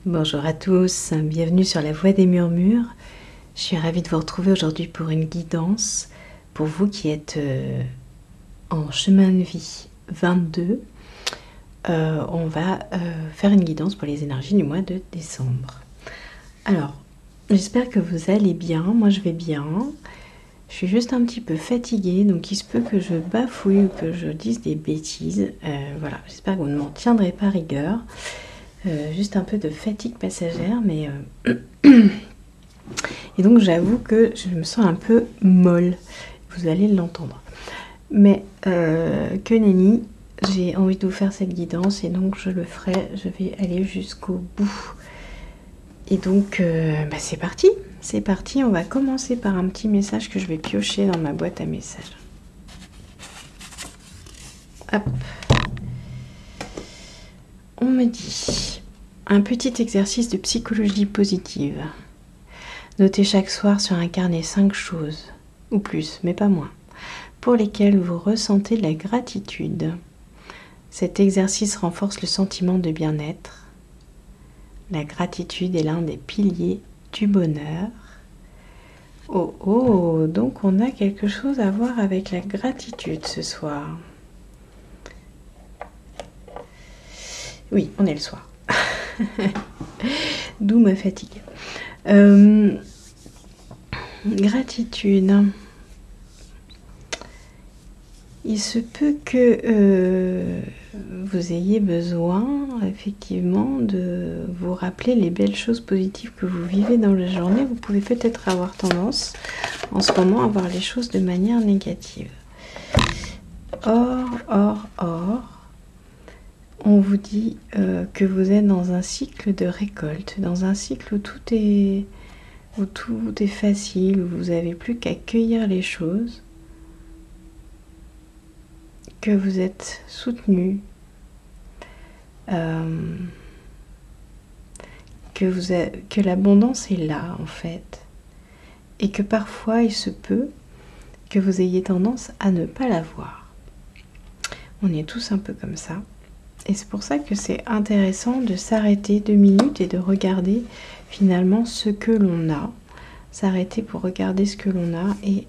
Bonjour à tous, bienvenue sur la Voix des Murmures. Je suis ravie de vous retrouver aujourd'hui pour une guidance. Pour vous qui êtes en chemin de vie 22, on va faire une guidance pour les énergies du mois de décembre. Alors, j'espère que vous allez bien, moi je vais bien. Je suis juste un petit peu fatiguée, donc il se peut que je bafouille ou que je dise des bêtises. Voilà, j'espère que vous ne m'en tiendrez pas rigueur. Juste un peu de fatigue passagère, mais et donc j'avoue que je me sens un peu molle, vous allez l'entendre, mais que nenni, j'ai envie de vous faire cette guidance et donc je le ferai, je vais aller jusqu'au bout. Et donc c'est parti, on va commencer par un petit message que je vais piocher dans ma boîte à messages. Hop. On me dit un petit exercice de psychologie positive. Notez chaque soir sur un carnet 5 choses, ou plus, mais pas moins, pour lesquelles vous ressentez de la gratitude. Cet exercice renforce le sentiment de bien-être. La gratitude est l'un des piliers du bonheur. Oh oh, donc on a quelque chose à voir avec la gratitude ce soir. Oui, on est le soir. D'où ma fatigue. Gratitude. Il se peut que vous ayez besoin effectivement de vous rappeler les belles choses positives que vous vivez dans la journée. Vous pouvez peut-être avoir tendance en ce moment à voir les choses de manière négative. Or, on vous dit que vous êtes dans un cycle de récolte, dans un cycle où tout est facile, où vous n'avez plus qu'à cueillir les choses, que vous êtes soutenu, que l'abondance est là en fait, et que parfois il se peut que vous ayez tendance à ne pas la voir. On est tous un peu comme ça. Et c'est pour ça que c'est intéressant de s'arrêter 2 minutes et de regarder finalement ce que l'on a. S'arrêter pour regarder ce que l'on a et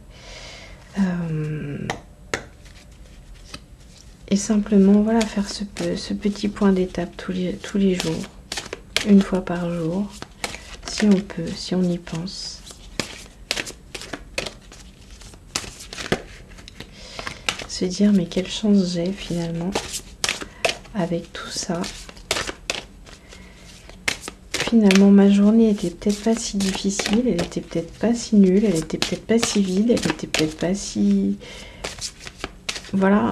simplement voilà, faire ce petit point d'étape tous les jours, une fois par jour, si on peut, si on y pense. Se dire mais quelle chance j'ai finalement avec tout ça. Finalement, ma journée était peut-être pas si difficile, elle était peut-être pas si nulle, elle était peut-être pas si vide, elle était peut-être pas si... Voilà,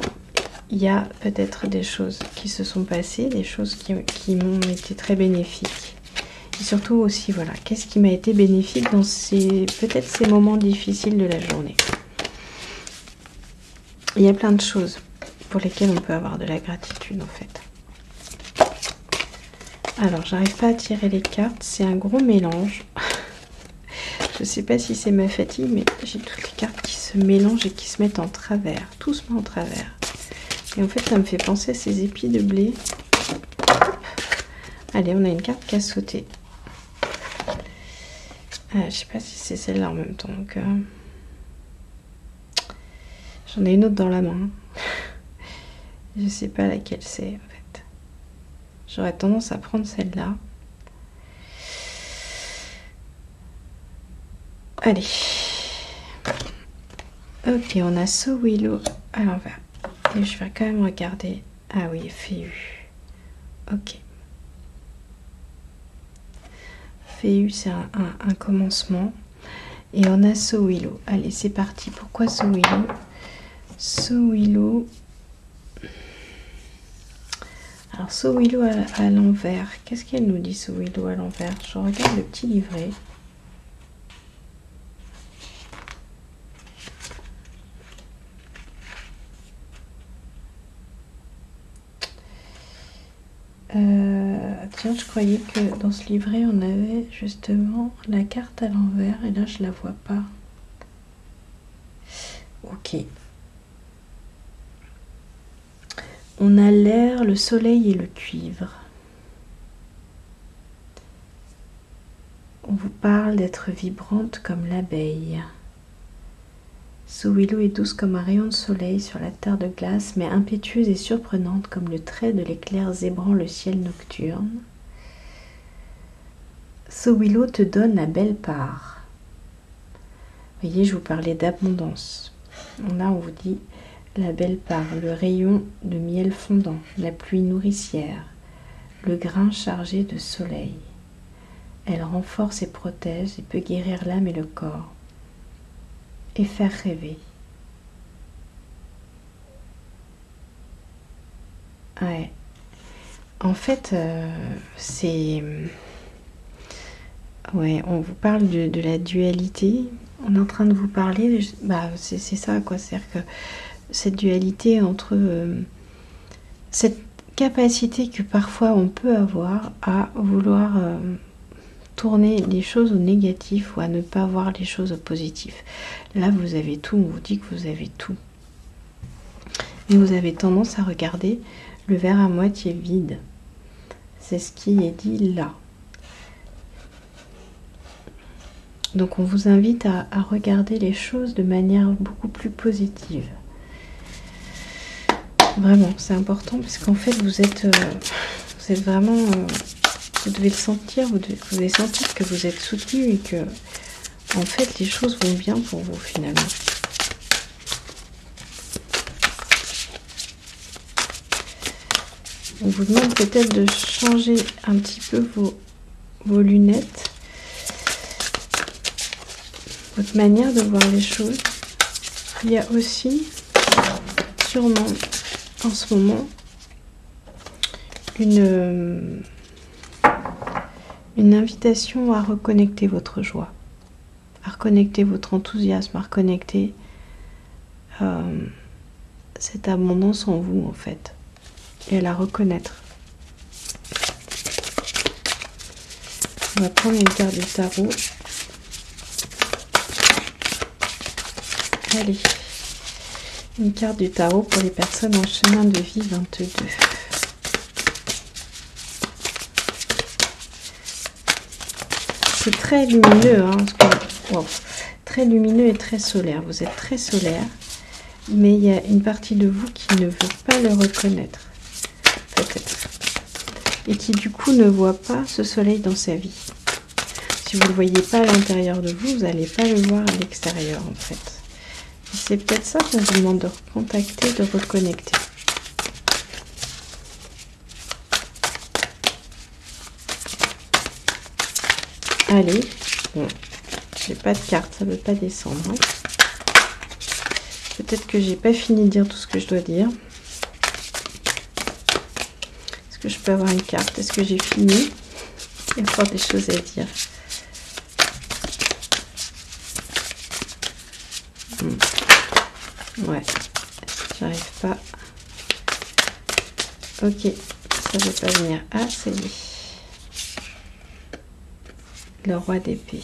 il y a peut-être des choses qui se sont passées, des choses qui m'ont été très bénéfiques. Et surtout aussi, voilà, qu'est-ce qui m'a été bénéfique dans peut-être ces moments difficiles de la journée. Il y a plein de choses pour lesquelles on peut avoir de la gratitude en fait. Alors, j'arrive pas à tirer les cartes, c'est un gros mélange. Je sais pas si c'est ma fatigue, mais j'ai toutes les cartes qui se mélangent et qui se mettent en travers. Tout se met en travers. Et en fait, ça me fait penser à ces épis de blé. Allez, on a une carte qui a sauté. Je sais pas si c'est celle-là en même temps. Donc, j'en ai une autre dans la main. Je sais pas laquelle c'est en fait. J'aurais tendance à prendre celle-là. Allez. Ok, on a Sowilo à l'envers. Et je vais quand même regarder. Ah oui, Féu. Ok. Féu, c'est un commencement. Et on a Sowilo. Allez, c'est parti. Pourquoi Sowilo? Sowilo. Alors, Sowilo à l'envers. Qu'est-ce qu'elle nous dit, Sowilo à l'envers? Je regarde le petit livret. Tiens, je croyais que dans ce livret, on avait justement la carte à l'envers. Et là, je la vois pas. Ok. On a l'air, le soleil et le cuivre. vous parle d'être vibrante comme l'abeille. Ce willow est douce comme un rayon de soleil sur la terre de glace, mais impétueuse et surprenante comme le trait de l'éclair zébrant le ciel nocturne. Ce willow te donne la belle part. Vous voyez, je vous parlais d'abondance. Là, on vous dit la belle part, le rayon de miel fondant, la pluie nourricière, le grain chargé de soleil. Elle renforce et protège et peut guérir l'âme et le corps et faire rêver. Ouais. En fait, c'est... Ouais, on vous parle de la dualité. On est en train de vous parler... c'est ça, quoi. C'est-à-dire que cette dualité entre... cette capacité que parfois on peut avoir à vouloir... tourner les choses au négatif ou à ne pas voir les choses au positif. Là, vous avez tout, on vous dit que vous avez tout. Mais vous avez tendance à regarder le verre à moitié vide. C'est ce qui est dit là. Donc on vous invite à regarder les choses de manière beaucoup plus positive. Vraiment, c'est important parce qu'en fait, vous êtes vraiment... vous devez le sentir, vous devez sentir que vous êtes soutenu et que, en fait, les choses vont bien pour vous finalement. On vous demande peut-être de changer un petit peu vos lunettes, votre manière de voir les choses. Il y a aussi, sûrement, en ce moment, une invitation à reconnecter votre joie, à reconnecter votre enthousiasme, à reconnecter cette abondance en vous en fait, et à la reconnaître. On va prendre une carte du tarot. Allez, une carte du tarot pour les personnes en chemin de vie 22. C'est très lumineux, hein, très lumineux et très solaire. Vous êtes très solaire, mais il y a une partie de vous qui ne veut pas le reconnaître, peut-être, et qui du coup ne voit pas ce soleil dans sa vie. Si vous ne le voyez pas à l'intérieur de vous, vous n'allez pas le voir à l'extérieur, en fait. C'est peut-être ça qu'on vous demande de recontacter, de reconnecter. Allez, bon, j'ai pas de carte, ça ne veut pas descendre. Hein. Peut-être que j'ai pas fini de dire tout ce que je dois dire. Est-ce que je peux avoir une carte? Est-ce que j'ai fini? Il y a encore des choses à dire. Ouais, j'arrive pas. Ok, ça ne veut pas venir. Ah, ça y est. Le roi d'épée.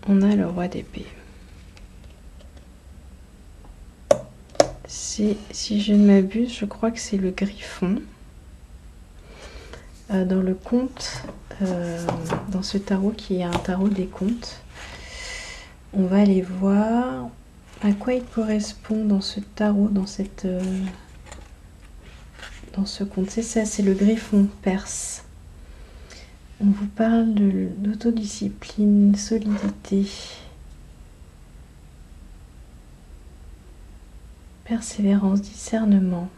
On a le roi d'épée. Si je ne m'abuse, je crois que c'est le griffon. Dans le conte, dans ce tarot qui est un tarot des contes, on va aller voir à quoi il correspond dans ce tarot, dans ce conte. C'est ça, c'est le griffon perse. On vous parle d'autodiscipline, solidité, persévérance, discernement.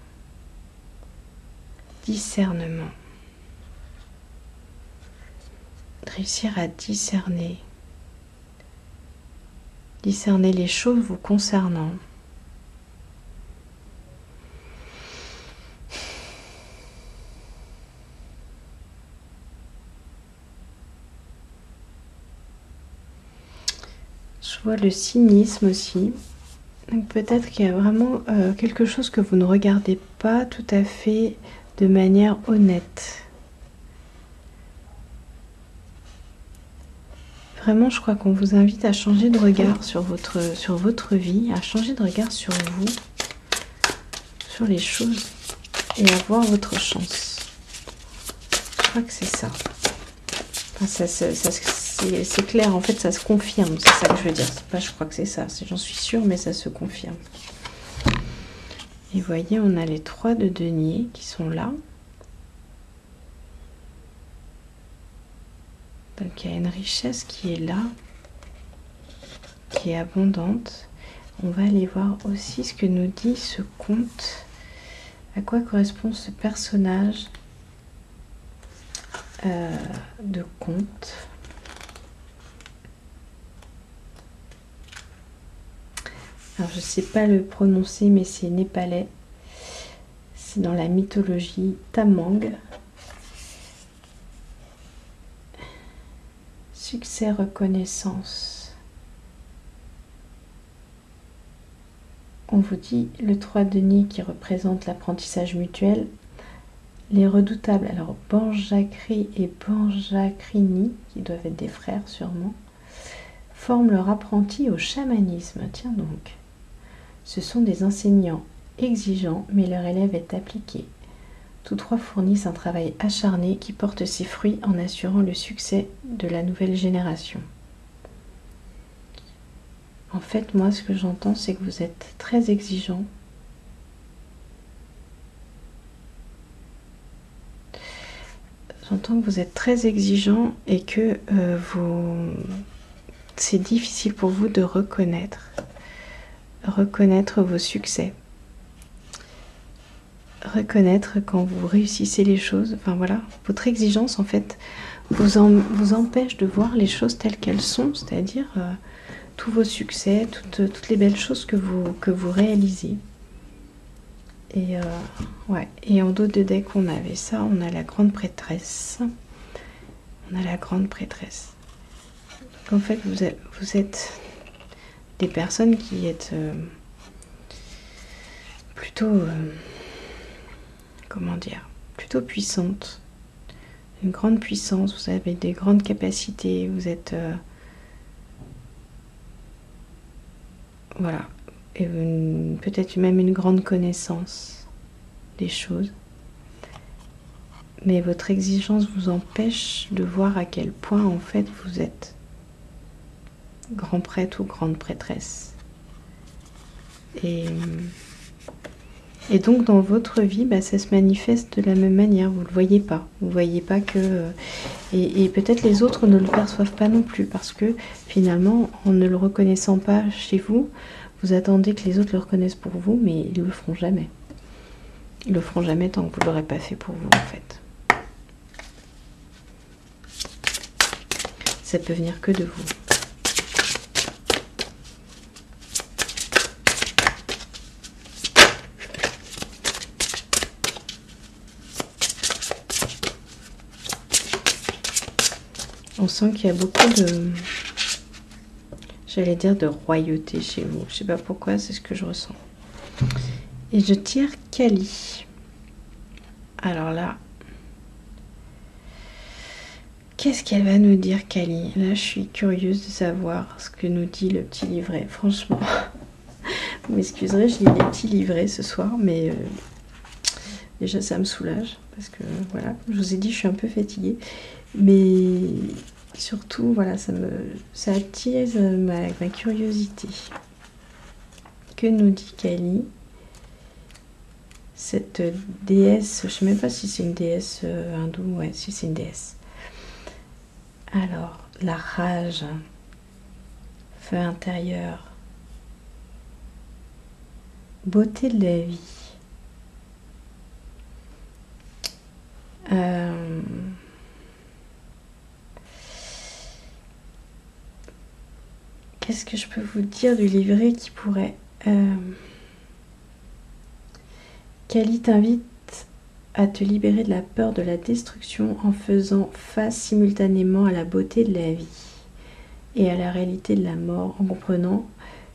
Réussir à discerner les choses vous concernant. Je vois le cynisme aussi. Donc peut-être qu'il y a vraiment quelque chose que vous ne regardez pas tout à fait de manière honnête. Vraiment, je crois qu'on vous invite à changer de regard sur votre vie, à changer de regard sur vous, sur les choses, et à voir votre chance. Je crois que c'est ça. Enfin, c'est clair, en fait, ça se confirme. C'est ça que je veux dire. Pas, je crois que c'est ça. J'en suis sûre, mais ça se confirme. Et vous voyez, on a les 3 de denier qui sont là. Donc, il y a une richesse qui est là, qui est abondante. On va aller voir aussi ce que nous dit ce conte. À quoi correspond ce personnage de conte? Alors, je ne sais pas le prononcer, mais c'est népalais. C'est dans la mythologie Tamang. Succès, reconnaissance. On vous dit le 3 de denier qui représente l'apprentissage mutuel. Les redoutables, alors Banjakri et Banjakrini, qui doivent être des frères sûrement, forment leur apprenti au chamanisme. Tiens donc. Ce sont des enseignants exigeants, mais leur élève est appliqué. Tous 3 fournissent un travail acharné qui porte ses fruits en assurant le succès de la nouvelle génération. En fait, moi, ce que j'entends, c'est que vous êtes très exigeant. J'entends que vous êtes très exigeant et que c'est difficile pour vous de reconnaître vos succès. Reconnaître quand vous réussissez les choses. Enfin voilà, votre exigence en fait vous empêche de voir les choses telles qu'elles sont, c'est-à-dire tous vos succès, toutes les belles choses que vous réalisez. Et ouais. Et en dos de deck, on avait ça, on a la grande prêtresse. On a la grande prêtresse. Donc en fait, vous êtes des personnes qui êtes plutôt, comment dire, plutôt puissantes. Une grande puissance, vous avez des grandes capacités, vous êtes... voilà. Et peut-être même une grande connaissance des choses. Mais votre exigence vous empêche de voir à quel point en fait vous êtes grand prêtre ou grande prêtresse. Et donc dans votre vie, ça se manifeste de la même manière, vous ne le voyez pas. Vous ne voyez pas que... et peut-être les autres ne le perçoivent pas non plus, parce que finalement, en ne le reconnaissant pas chez vous, vous attendez que les autres le reconnaissent pour vous, mais ils ne le feront jamais. Ils le feront jamais tant que vous ne l'aurez pas fait pour vous, en fait. Ça peut venir que de vous. On sent qu'il y a beaucoup de... j'allais dire de royauté chez vous. Je sais pas pourquoi, c'est ce que je ressens. Et je tire Kali. Alors là, qu'est-ce qu'elle va nous dire, Kali? Là, je suis curieuse de savoir ce que nous dit le petit livret. Franchement, vous m'excuserez, je lis les petits livrets ce soir, mais déjà ça me soulage parce que voilà, je vous ai dit, je suis un peu fatiguée, mais surtout, voilà, ça attise ma curiosité. Que nous dit Kali? Cette déesse, je ne sais même pas si c'est une déesse hindoue, ouais, si c'est une déesse. Alors, la rage, feu intérieur, beauté de la vie. Qu'est-ce que je peux vous dire du livret qui pourrait... Kali t'invite à te libérer de la peur de la destruction en faisant face simultanément à la beauté de la vie et à la réalité de la mort, en comprenant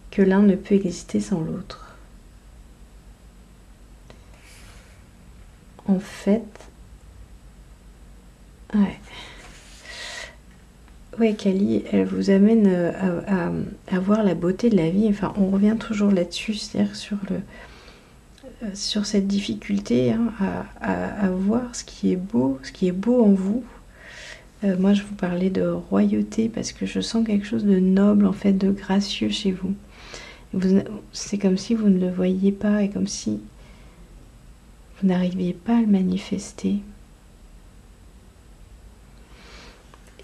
que l'un ne peut exister sans l'autre. En fait, ouais, Kali, elle vous amène à voir la beauté de la vie. Enfin, on revient toujours là-dessus, c'est-à-dire sur cette difficulté à voir ce qui est beau en vous, Moi, je vous parlais de royauté parce que je sens quelque chose de noble, en fait, de gracieux chez vous. C'est comme si vous ne le voyiez pas et comme si vous n'arriviez pas à le manifester.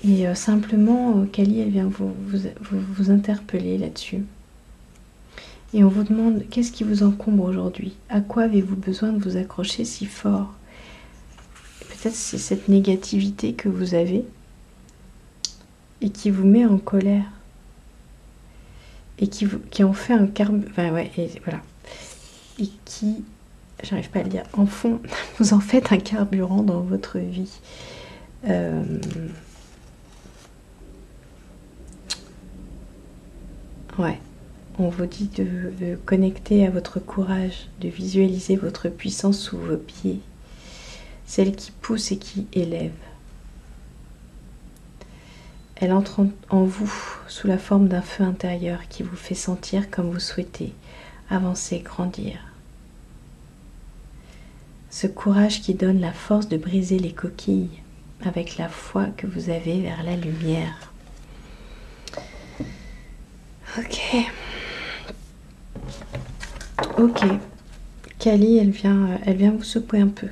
Et simplement, Kali, elle vient vous interpeller là-dessus. Et on vous demande, qu'est-ce qui vous encombre aujourd'hui? À quoi avez-vous besoin de vous accrocher si fort? Peut-être c'est cette négativité que vous avez et qui vous met en colère. Et qui en fait un carburant. Enfin, ouais, et voilà. Et qui, j'arrive pas à le dire, en fond, vous en faites un carburant dans votre vie. Ouais. On vous dit de connecter à votre courage, de visualiser votre puissance sous vos pieds, celle qui pousse et qui élève. Elle entre en vous sous la forme d'un feu intérieur qui vous fait sentir comme vous souhaitez, avancer, grandir. Ce courage qui donne la force de briser les coquilles avec la foi que vous avez vers la lumière. Ok. Kali, elle vient vous secouer un peu.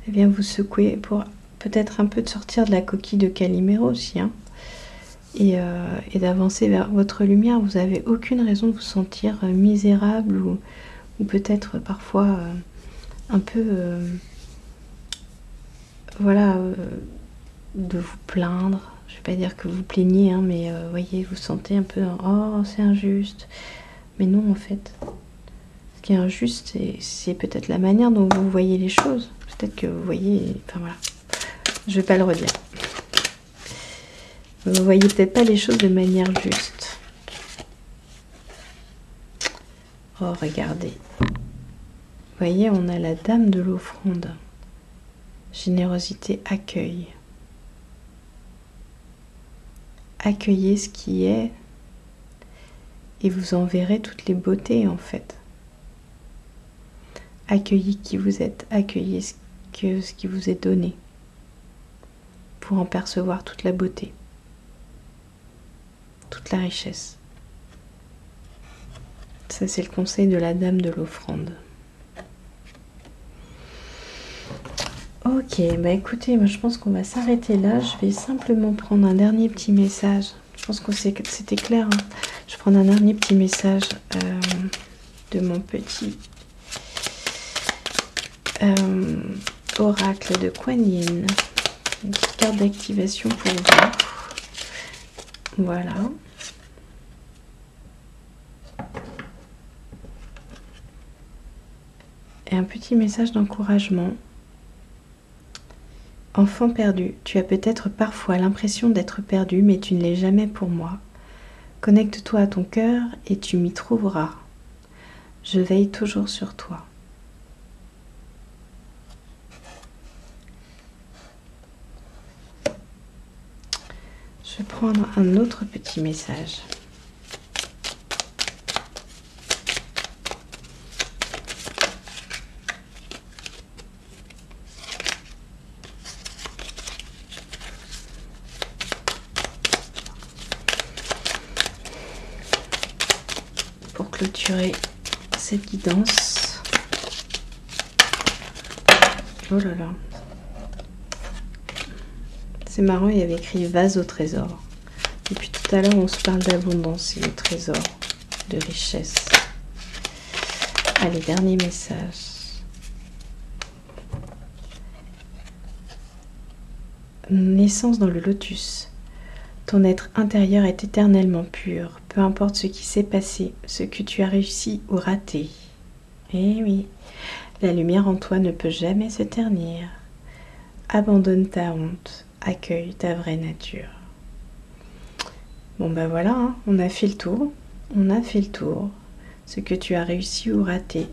Elle vient vous secouer pour peut-être un peu de sortir de la coquille de Calimero aussi, hein. Et d'avancer vers votre lumière. Vous n'avez aucune raison de vous sentir misérable ou peut-être parfois un peu voilà, de vous plaindre. Je ne vais pas dire que vous plaignez, hein, mais voyez, vous sentez un peu oh c'est injuste. Mais non, en fait, ce qui est injuste, c'est peut-être la manière dont vous voyez les choses. Peut-être que vous voyez, enfin voilà, je vais pas le redire. Vous voyez peut-être pas les choses de manière juste. Oh, regardez. Vous voyez, on a la dame de l'offrande. Générosité, accueil. Accueillez ce qui est et vous en verrez toutes les beautés en fait. Accueillez qui vous êtes, accueillez ce qui vous est donné pour en percevoir toute la beauté, toute la richesse. Ça, c'est le conseil de la dame de l'offrande. Ok, bah écoutez, moi je pense qu'on va s'arrêter là. Je vais simplement prendre un dernier petit message. Je pense que c'était clair, hein. Je vais prendre un dernier petit message de mon petit oracle de Kuan Yin. Une petite carte d'activation pour vous. Voilà. Et un petit message d'encouragement. Enfant perdu, tu as peut-être parfois l'impression d'être perdu, mais tu ne l'es jamais pour moi. Connecte-toi à ton cœur et tu m'y trouveras. Je veille toujours sur toi. Je vais prendre un autre petit message. Pour clôturer cette guidance. Oh là là. C'est marrant, il y avait écrit vase au trésor. Depuis tout à l'heure, on se parle d'abondance et de trésor, de richesse. Allez, dernier message. Naissance dans le lotus. Ton être intérieur est éternellement pur, peu importe ce qui s'est passé, ce que tu as réussi ou raté. Eh oui, la lumière en toi ne peut jamais se ternir. Abandonne ta honte, accueille ta vraie nature. Bon ben voilà, hein, on a fait le tour. On a fait le tour. Ce que tu as réussi ou raté.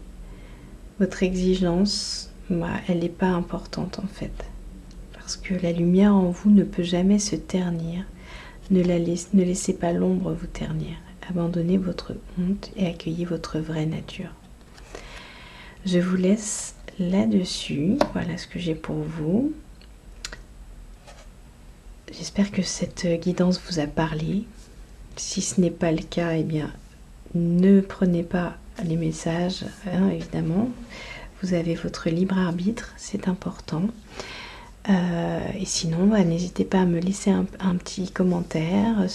Votre exigence, bah, elle n'est pas importante en fait. Parce que la lumière en vous ne peut jamais se ternir. Ne laissez pas l'ombre vous ternir. Abandonnez votre honte et accueillez votre vraie nature. Je vous laisse là-dessus. Voilà ce que j'ai pour vous. J'espère que cette guidance vous a parlé. Si ce n'est pas le cas, eh bien, ne prenez pas les messages, hein, évidemment. Vous avez votre libre arbitre, c'est important. Et sinon, n'hésitez pas à me laisser un petit commentaire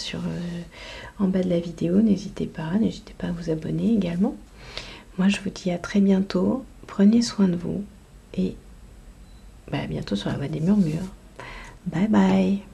en bas de la vidéo. N'hésitez pas à vous abonner également. Moi, je vous dis à très bientôt. Prenez soin de vous et à bientôt sur la voie des murmures. Bye bye.